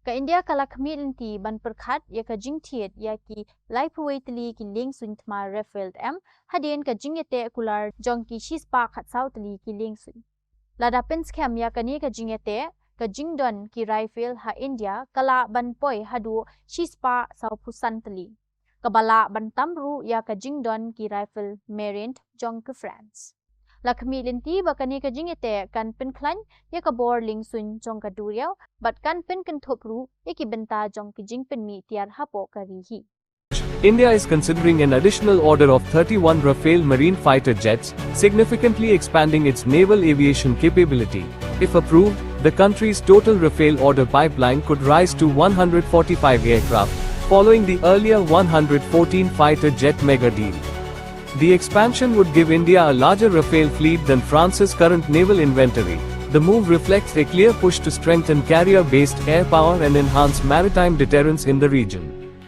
Ka India kala kamilinti ban perkhat ya ka jingtiet ya ki laipuway tali ki liengsuin tma Rafale M hadien ka jingete kular jong ki shispa khat saw tali ki liengsuin. Lada penskem ya kani ka jingete ka jingdon ki Rafale ha India kala ban poi hadu shispa saw pusan tali. Kabala ban tamru ya ka jingdon ki Rafale Marint jong ke France. Lakmi linti bakani ka jingete kan penklan ya ka bor liengsuin jong ka duriaw bat kan pen kan thopru ya ki benta jong ki jingpen mi tiar hapo karihi. India is considering an additional order of 31 Rafale marine fighter jets, significantly expanding its naval aviation capability. If approved, the country's total Rafale order pipeline could rise to 145 aircraft, following the earlier 114 fighter jet mega deal. The expansion would give India a larger Rafale fleet than France's current naval inventory. The move reflects a clear push to strengthen carrier-based air power and enhance maritime deterrence in the region.